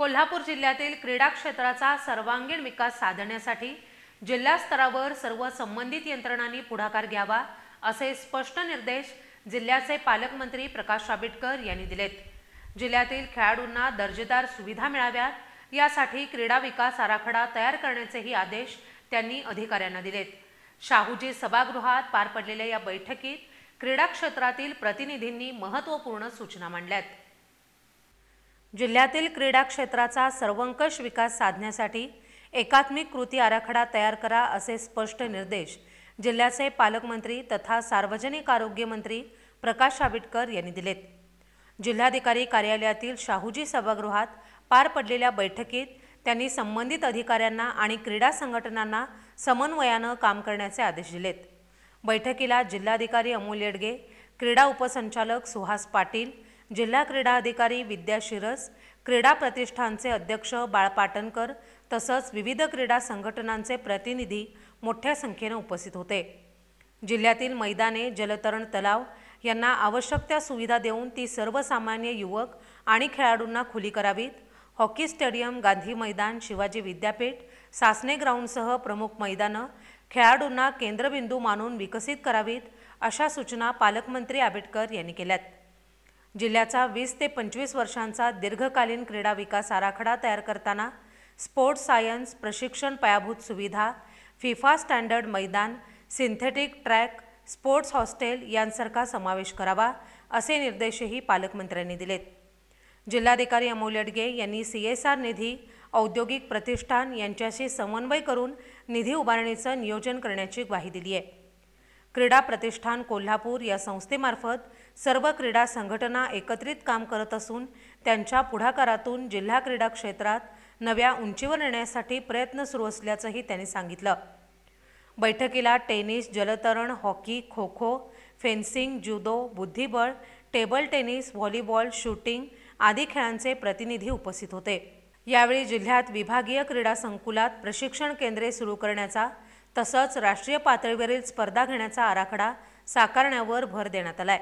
कोल्हापूर जिल्ह्यातील क्रीडा क्षेत्राचा सर्वांगीण विकास साधण्यासाठी जिल्हा स्तरावर सर्व संबंधित यंत्रणांनी पुढाकार घ्यावा असे स्पष्ट निर्देश जिल्ह्याचे पालकमंत्री प्रकाश आंबेडकर यांनी दिलेत। जिल्ह्यातील खेळाडूंना दर्जेदार सुविधा मिळाव्यात यासाठी क्रीडा विकास आराखडा तयार करण्याचेही आदेश त्यांनी अधिकाऱ्यांना दिलेत। शाहूजी सभागृहात पार पडलेल्या या बैठकीत क्रीडा क्षेत्रातील प्रतिनिधींनी महत्त्वपूर्ण सूचना मांडल्यात। जिल्ह्यातील क्रीडा क्षेत्राचा सर्वंकष विकास साधण्यासाठी एकात्मिक कृती आराखडा तयार करा असे स्पष्ट निर्देश जिल्ह्याचे पालकमंत्री तथा सार्वजनिक आरोग्य मंत्री प्रकाश आंबेडकर यांनी दिलेत। जिल्हाधिकारी कार्यालयातील शाहूजी सभागृहात पार पडलेल्या बैठकीत त्यांनी संबंधित अधिकाऱ्यांना आणि क्रीडा संघटनांना समन्वयाने काम करण्याचे आदेश दिलेत। बैठकीला जिल्हाधिकारी अमोल येडगे, क्रीडा उपसंचालक सुहास पाटील, जिल्हा क्रीडा अधिकारी विद्या शिरस, क्रीडा प्रतिष्ठानचे अध्यक्ष बाळ पाटणकर तसंच विविध क्रीडा संघटनांचे प्रतिनिधी मोठ्या संख्येने उपस्थित होते। जिल्ह्यातील मैदाने, जलतरण तलाव यांना आवश्यक त्या सुविधा देऊन ती सर्वसामान्य युवक आणि खेळाडूंना खुली करावीत। हॉकी स्टेडियम, गांधी मैदान, शिवाजी विद्यापीठ, सासने ग्राउंडसह प्रमुख मैदानं खेळाडूंना केंद्रबिंदू मानून विकसित करावीत अशा सूचना पालकमंत्री आंबेडकर यांनी केल्यात। जिल्ह्याचा 20 ते 25 वर्षांचा दीर्घकालीन क्रीडा विकास आराखडा तयार करताना स्पोर्ट्स सायन्स, प्रशिक्षण पायाभूत सुविधा, फिफा स्टँडर्ड मैदान, सिंथेटिक ट्रॅक, स्पोर्ट्स हॉस्टेल यांसारखा समावेश करावा असे निर्देशही पालकमंत्र्यांनी दिलेत। जिल्हाधिकारी अमोल येडगे यांनी CSR निधी, औद्योगिक प्रतिष्ठान यांच्याशी समन्वय करून निधी उभारणीचं नियोजन करण्याची ग्वाही दिली आहे। क्रीडा प्रतिष्ठान कोल्हापूर या संस्थेमार्फत सर्व क्रीडा संघटना एकत्रित काम करत असून त्यांच्या पुढाकारातून जिल्हा क्रीडा क्षेत्रात नव्या उंचीवर नेण्यासाठी प्रयत्न सुरू असल्याचंही त्यांनी सांगितलं। बैठकीला टेनिस, जलतरण, हॉकी, खो-खो, फेन्सिंग, जुदो, बुद्धिबळ, टेबल टेनिस, व्हॉलीबॉल, शूटिंग आदी खेळांचे प्रतिनिधी उपस्थित होते। यावेळी जिल्ह्यात विभागीय क्रीडा संकुलात प्रशिक्षण केंद्रे सुरू करण्याचा तसंच राष्ट्रीय पातळीवरील स्पर्धा घेण्याचा आराखडा साकारण्यावर भर देण्यात आलाय।